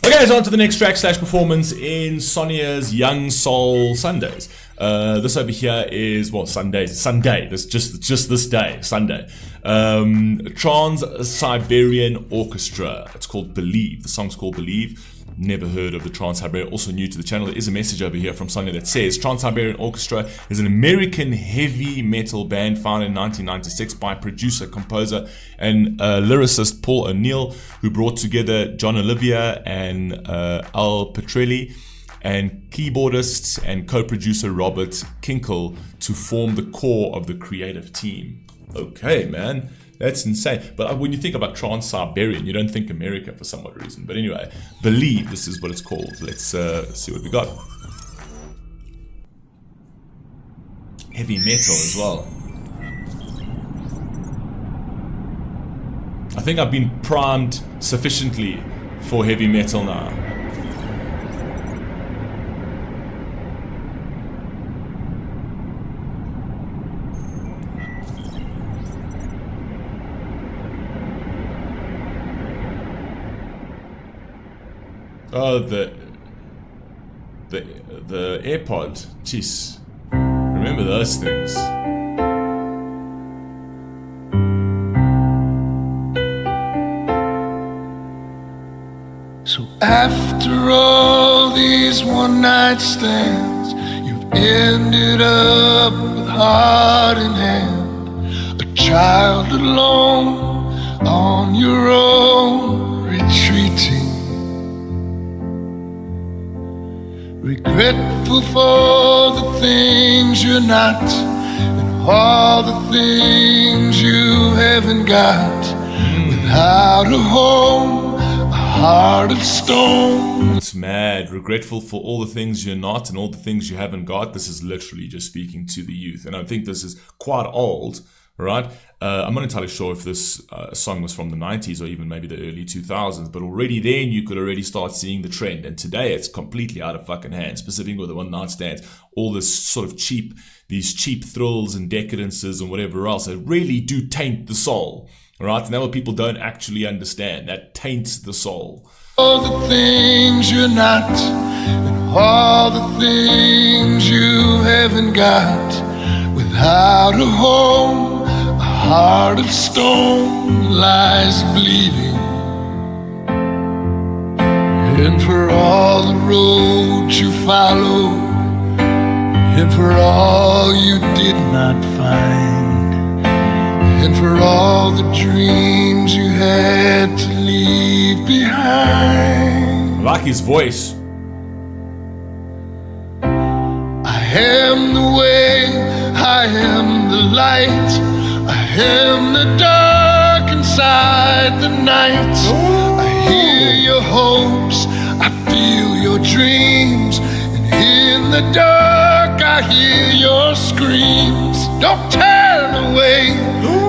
Okay, so on to the next track / performance in Sonia's Young Soul Sundays. This over here is, well, Sunday. This just this day, Sunday. Trans-Siberian Orchestra. It's called Believe. The song's called Believe. Never heard of the Trans-Siberian. Also new to the channel. There is a message over here from Sonia that says Trans-Siberian Orchestra is an American heavy metal band founded in 1996 by producer, composer, and lyricist Paul O'Neill, who brought together John Oliva and Al Pitrelli, and keyboardist and co-producer Robert Kinkel to form the core of the creative team. Okay, man. That's insane. But when you think about Trans-Siberian, you don't think America for some odd reason. But anyway, Believe, this is what it's called. Let's see what we got. Heavy metal as well. I think I've been primed sufficiently for heavy metal now. Oh, the AirPod. Jeez. Remember those things. So after all these one-night stands, you've ended up with heart in hand, a child alone on your own, retreating. Regretful for the things you're not, and all the things you haven't got. Without a home, a heart of stone. It's mad. Regretful for all the things you're not and all the things you haven't got. This is literally just speaking to the youth. And I think this is quite old, right? I'm not entirely sure if this song was from the 90s or even maybe the early 2000s, but already then you could already start seeing the trend. And today it's completely out of fucking hand, specifically with the one night stands, all this sort of these cheap thrills and decadences and whatever else that really do taint the soul, right? And that's what people don't actually understand. That taints the soul. All the things you're not, and all the things you haven't got. Without a home, a heart of stone lies bleeding. And for all the roads you followed, and for all you did not find, and for all the dreams you had to leave behind. I like his voice. I am the way, I am the light, I am the dark inside the night. I hear your hopes, I feel your dreams, and in the dark I hear your screams. Don't turn away,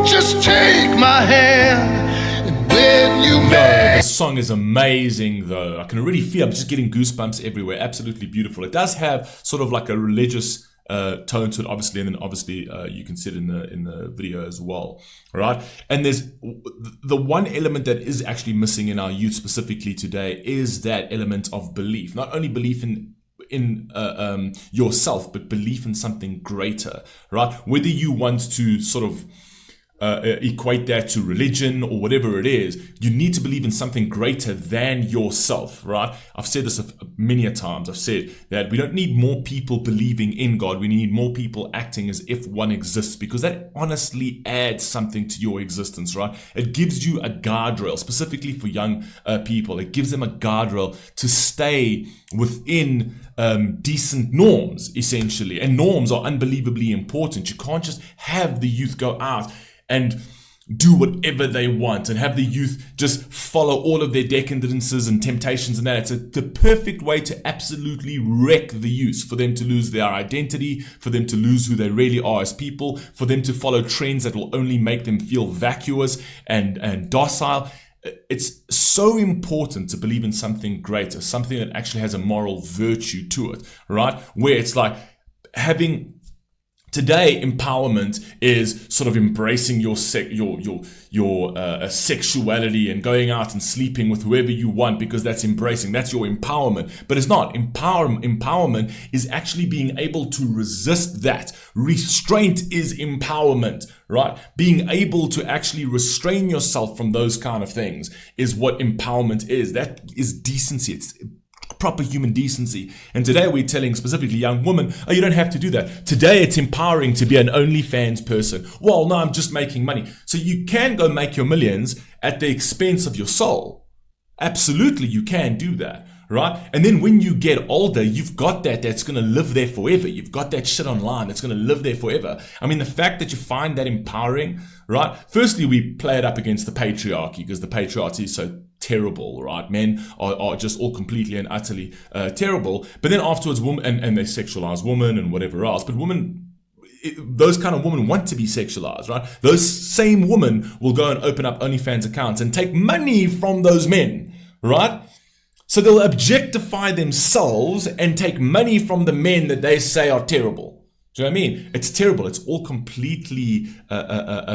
just take my hand, and when you This song is amazing though. I can already feel, I'm just getting goosebumps everywhere. Absolutely beautiful. It does have sort of like a religious tone to it, obviously, and then obviously you can see it in the video as well, right? And there's the one element that is actually missing in our youth specifically today is that element of belief. Not only belief in yourself, but belief in something greater, right? Whether you want to sort of equate that to religion or whatever it is, you need to believe in something greater than yourself, right? I've said this many a times. I've said that we don't need more people believing in God. We need more people acting as if one exists, because that honestly adds something to your existence, right? It gives you a guardrail, specifically for young people. It gives them a guardrail to stay within decent norms, essentially. And norms are unbelievably important. You can't just have the youth go out and do whatever they want and have the youth just follow all of their decadences and temptations and that. It's the perfect way to absolutely wreck the youth, for them to lose their identity, for them to lose who they really are as people, for them to follow trends that will only make them feel vacuous and docile. It's so important to believe in something greater, something that actually has a moral virtue to it, right? Where it's like having Today, empowerment is sort of embracing your sexuality and going out and sleeping with whoever you want, because that's embracing. That's your empowerment. But it's not. Empowerment is actually being able to resist that. Restraint is empowerment, right? Being able to actually restrain yourself from those kind of things is what empowerment is. That is decency. It's proper human decency. And today we're telling specifically young women, oh, you don't have to do that. Today it's empowering to be an OnlyFans person. Well, no, I'm just making money. So you can go make your millions at the expense of your soul. Absolutely, you can do that, right? And then when you get older, you've got that's going to live there forever. You've got that shit online that's going to live there forever. I mean, the fact that you find that empowering, right? Firstly, we play it up against the patriarchy, because the patriarchy is so terrible, right? Men are just all completely and utterly terrible. But then afterwards, women and they sexualize women and whatever else. But women, those kind of women want to be sexualized, right? Those same women will go and open up OnlyFans accounts and take money from those men, right? So they'll objectify themselves and take money from the men that they say are terrible. Do you know what I mean? It's terrible. It's all completely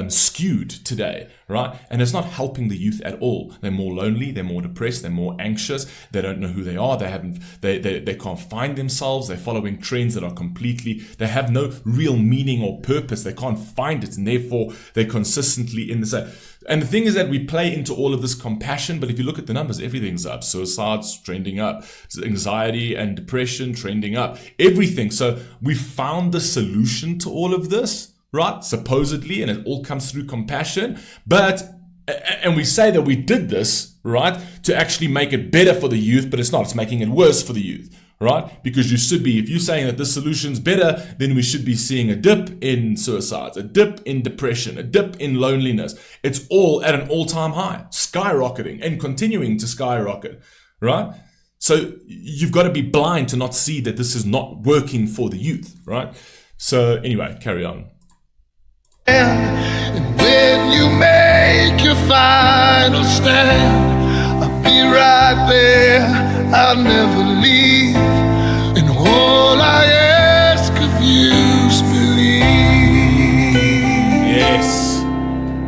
skewed today, right? And it's not helping the youth at all. They're more lonely. They're more depressed. They're more anxious. They don't know who they are. They can't find themselves. They're following trends that are they have no real meaning or purpose. They can't find it, and therefore they're consistently in the same. And the thing is that we play into all of this compassion, but if you look at the numbers, everything's up. Suicides trending up, anxiety and depression trending up, everything. So we found the solution to all of this, right? Supposedly, and it all comes through compassion. And we say that we did this, right, to actually make it better for the youth, but it's not. It's making it worse for the youth. Right? Because you should be, if you're saying that this solution's better, then we should be seeing a dip in suicides, a dip in depression, a dip in loneliness. It's all at an all-time high, skyrocketing and continuing to skyrocket, right? So you've got to be blind to not see that this is not working for the youth, right? So anyway, carry on. And when you make your final stand, I'll be right there. I'll never leave, and all I ask of you is believe. Yes,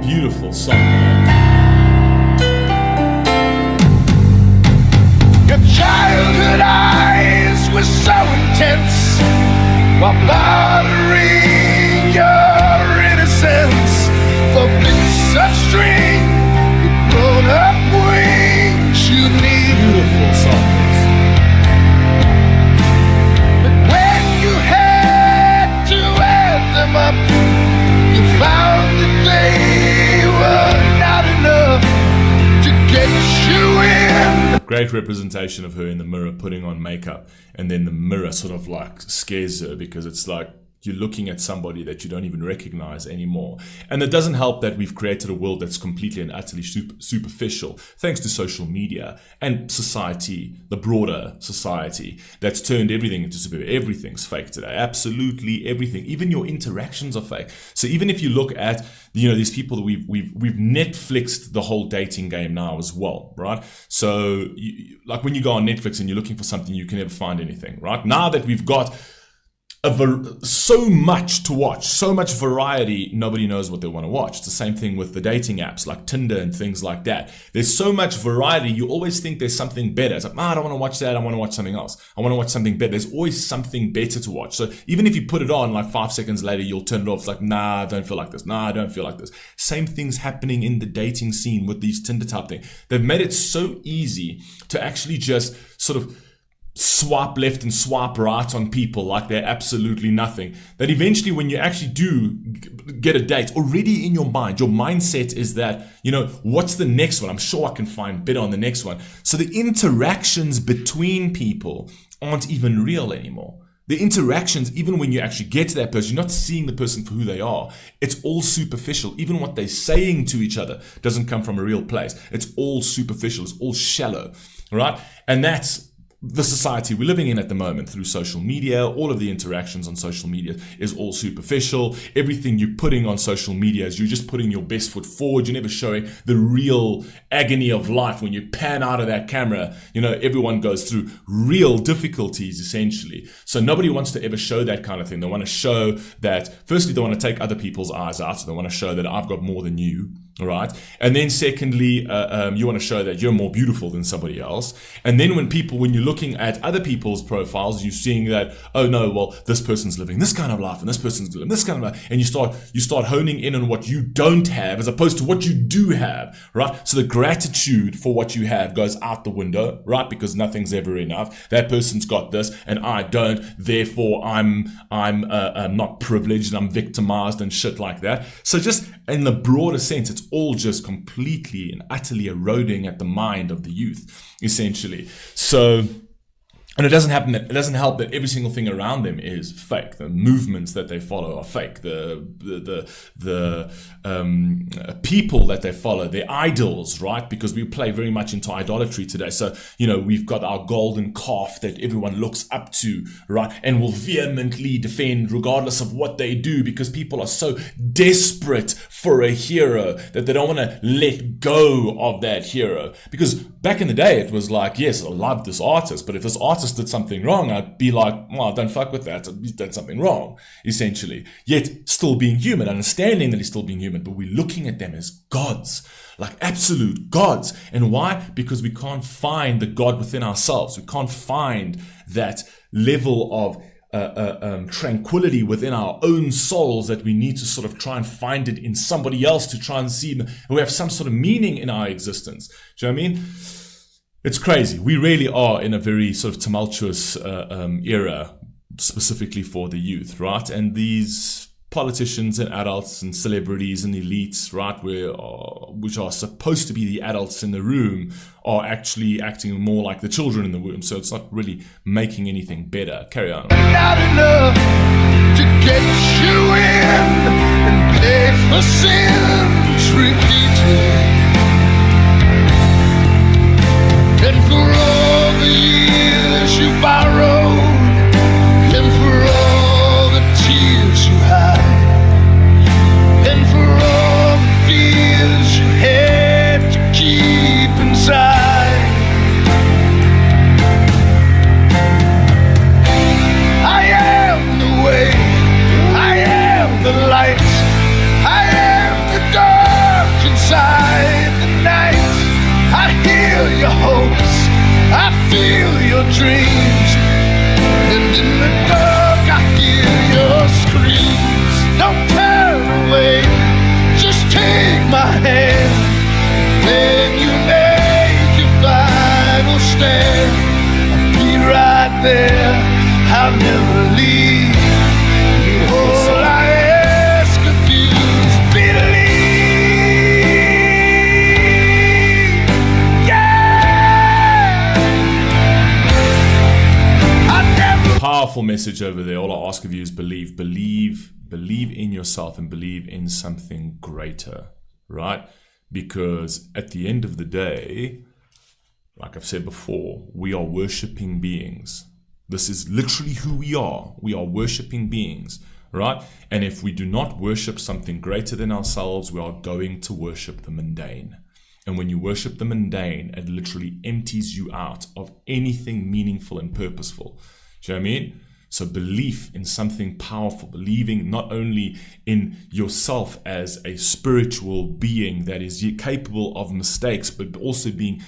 beautiful song, man. Your childhood eyes were so intense, while bothering your innocence for bits of string, your grown-up wings you need. Beautiful song. Up, you found that they were not enough to get you in. Great representation of her in the mirror putting on makeup, and then the mirror sort of like scares her, because it's like you're looking at somebody that you don't even recognize anymore. And it doesn't help that we've created a world that's completely and utterly superficial, thanks to social media and society, the broader society, that's turned everything into superficial. Everything's fake today. Absolutely everything. Even your interactions are fake. So even if you look at, these people that we've Netflixed the whole dating game now as well, right? So like when you go on Netflix and you're looking for something, you can never find anything, right? Now that we've got so much to watch, so much variety, nobody knows what they want to watch. It's the same thing with the dating apps like Tinder and things like that. There's so much variety, you always think there's something better. It's like, I don't want to watch that, I want to watch something else. I want to watch something better. There's always something better to watch. So even if you put it on, like 5 seconds later, you'll turn it off. It's like, I don't feel like this. I don't feel like this. Same thing's happening in the dating scene with these Tinder type thing. They've made it so easy to actually just sort of swipe left and swipe right on people like they're absolutely nothing, that eventually when you actually do get a date, already in your mind, your mindset is that, what's the next one? I'm sure I can find better on the next one. So the interactions between people aren't even real anymore. The interactions, even when you actually get to that person, you're not seeing the person for who they are. It's all superficial. Even what they're saying to each other doesn't come from a real place. It's all superficial. It's all shallow, right? And that's the society we're living in at the moment through social media. All of the interactions on social media is all superficial. Everything you're putting on social media is you're just putting your best foot forward. You're never showing the real agony of life. When you pan out of that camera, everyone goes through real difficulties essentially. So nobody wants to ever show that kind of thing. They want to show that, firstly, they want to take other people's eyes out. So they want to show that I've got more than you. All right. And then secondly, you want to show that you're more beautiful than somebody else. And then when you're looking at other people's profiles, you're seeing that, oh no, well, this person's living this kind of life and this person's living this kind of life. And you start honing in on what you don't have as opposed to what you do have, right? So the gratitude for what you have goes out the window, right? Because nothing's ever enough. That person's got this and I don't. Therefore, I'm not privileged and I'm victimized and shit like that. So just in the broader sense, it's all just completely and utterly eroding at the mind of the youth, essentially. So, and it doesn't help that every single thing around them is fake. The movements that they follow are fake. The people that they follow, their idols, right? Because we play very much into idolatry today. So, we've got our golden calf that everyone looks up to, right? And will vehemently defend regardless of what they do, because people are so desperate for a hero that they don't want to let go of that hero. Because back in the day, it was like, yes, I love this artist, but if this artist did something wrong, I'd be like, well, don't fuck with that. He's done something wrong, essentially. Yet still being human, understanding that he's still being human, but we're looking at them as gods, like absolute gods. And why? Because we can't find the God within ourselves. We can't find that level of tranquility within our own souls that we need to sort of try and find it in somebody else to try and see we have some sort of meaning in our existence. Do you know what I mean? It's crazy. We really are in a very sort of tumultuous era, specifically for the youth, right? And these politicians and adults and celebrities and elites, right, which are supposed to be the adults in the room, are actually acting more like the children in the room. So it's not really making anything better. Carry on. Not enough to get you in and pay for sins repeated. And for all the years you borrowed, and for all the tears you hide, and for all the fears you had to keep inside. I am the way, I am the light, I am the dark inside the night. I hear your hopes, I feel your dreams, and in the dark I hear your screams. Don't turn away, just take my hand, then you make your final stand. I'll be right there, I'll never leave. All I ask of you is believe. Powerful message over there. All I ask of you is believe in yourself and believe in something greater, right? Because at the end of the day, like I've said before, we are worshipping beings. This is literally who we are. We are worshipping beings, right? And if we do not worship something greater than ourselves, we are going to worship the mundane. And when you worship the mundane, it literally empties you out of anything meaningful and purposeful. Do you know what I mean? So belief in something powerful, believing not only in yourself as a spiritual being that is capable of mistakes, but also being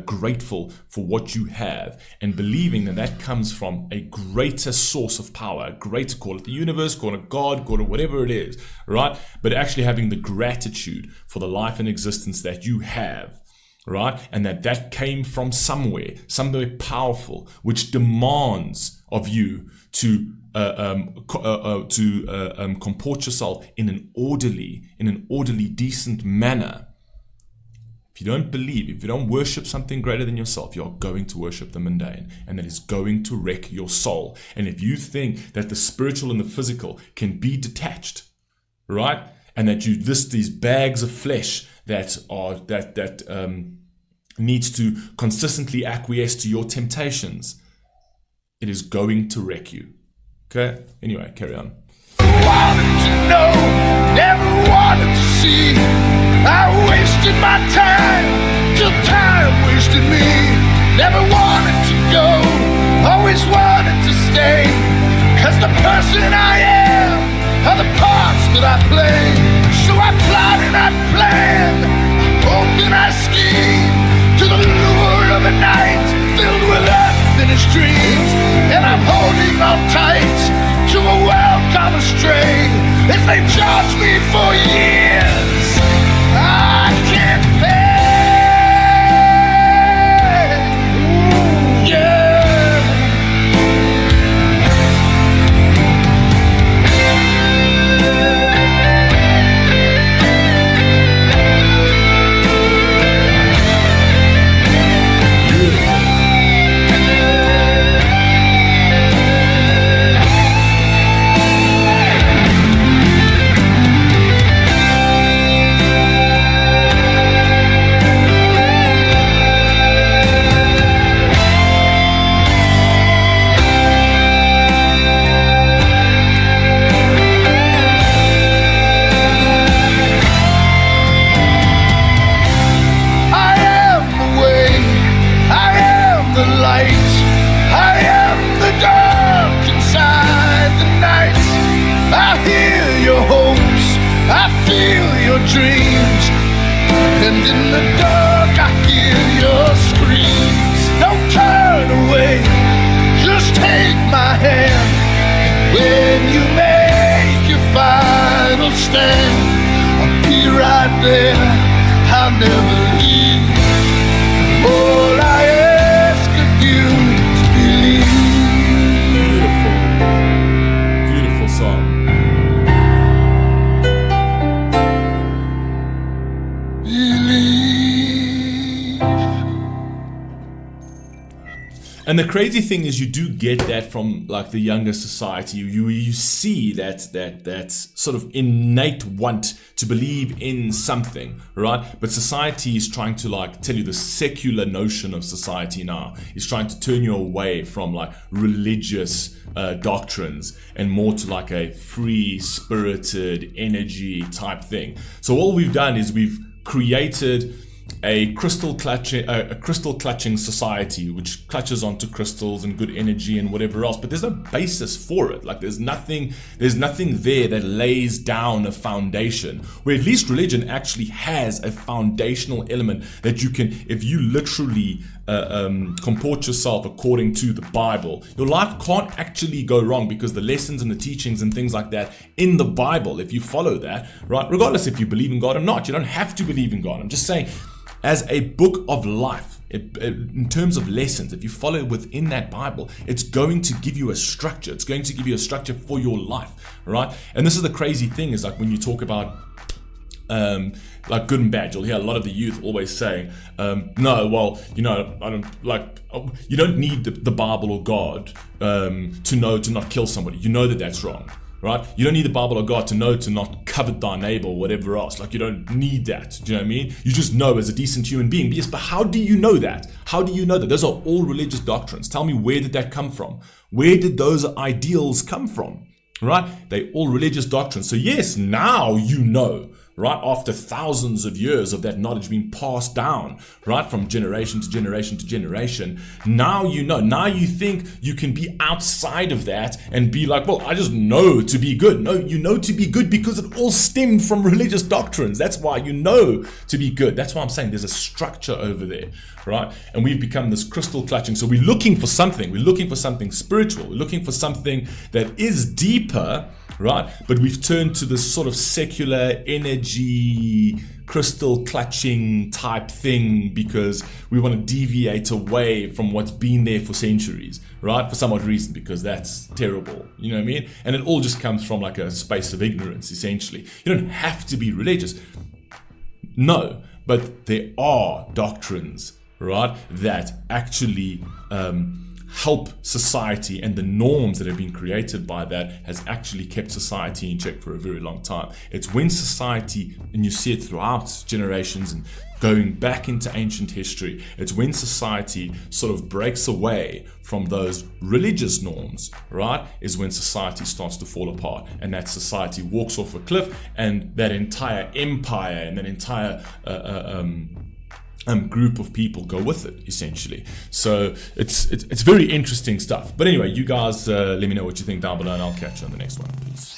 grateful for what you have, and believing that comes from a greater source of power, greater, call it the universe, call it God, call it whatever it is, right? But actually having the gratitude for the life and existence that you have, right? And that came from somewhere powerful, which demands of you to comport yourself in an orderly, decent manner. If you don't believe, if you don't worship something greater than yourself, you're going to worship the mundane, and that is going to wreck your soul. And if you think that the spiritual and the physical can be detached, right? And that these bags of flesh that needs to consistently acquiesce to your temptations, it is going to wreck you. Okay? Anyway, carry on. Wanted to know, never wanted to see. I wasted my time till time wasted me. Never wanted to go, always wanted to stay. 'Cause the person I am are the parts that I play. So I plot and I plan, I hope and I scheme, to the lure of a night filled with unfinished dreams. And I'm holding on tight to a world gone astray. If they charge me for years, I can't pay. Dreams, and in the dark I hear your screams. Don't turn away, just take my hand. When you make your final stand, I'll be right there, I'll never leave. All I ask of you is believe. Beautiful, beautiful song. And the crazy thing is, you do get that from like the younger society. You see that sort of innate want to believe in something, right? But society is trying to like tell you, the secular notion of society now is trying to turn you away from like religious doctrines and more to like a free spirited energy type thing. So all we've done is we've created a crystal clutching society which clutches onto crystals and good energy and whatever else, but there's no basis for it. Like there's nothing there that lays down a foundation, where at least religion actually has a foundational element that you can, if you literally comport yourself according to the Bible, your life can't actually go wrong, because the lessons and the teachings and things like that in the Bible, if you follow that, right, regardless if you believe in God or not, you don't have to believe in God. I'm just saying, as a book of life, in terms of lessons, if you follow within that Bible, it's going to give you a structure. It's going to give you a structure for your life, right? And this is the crazy thing, is like when you talk about like good and bad, you'll hear a lot of the youth always saying, no, well, you know, I don't like, you don't need the Bible or God to know to not kill somebody. You know that that's wrong. Right? You don't need the Bible or God to know to not covet thy neighbor or whatever else. Like, you don't need that. Do you know what I mean? You just know as a decent human being. Yes, but how do you know that? How do you know that? Those are all religious doctrines. Tell me, where did that come from? Where did those ideals come from? Right? They're all religious doctrines. So yes, now you know, right? After thousands of years of that knowledge being passed down, right? From generation to generation to generation. Now you know. Now you think you can be outside of that and be like, well, I just know to be good. No, you know to be good because it all stemmed from religious doctrines. That's why you know to be good. That's why I'm saying there's a structure over there, right? And we've become this crystal clutching. So we're looking for something. We're looking for something spiritual. We're looking for something that is deeper, right? But we've turned to this sort of secular energy, crystal clutching type thing because we want to deviate away from what's been there for centuries, right? For some odd reason, because that's terrible. You know what I mean? And it all just comes from like a space of ignorance, essentially. You don't have to be religious. No, but there are doctrines, right, that actually help society, and the norms that have been created by that has actually kept society in check for a very long time. It's when society, and you see it throughout generations and going back into ancient history, it's when society sort of breaks away from those religious norms, right, is when society starts to fall apart, and that society walks off a cliff, and that entire empire and that entire group of people go with it, essentially. So it's very interesting stuff. But anyway, you guys let me know what you think down below, and I'll catch you on the next one. Peace.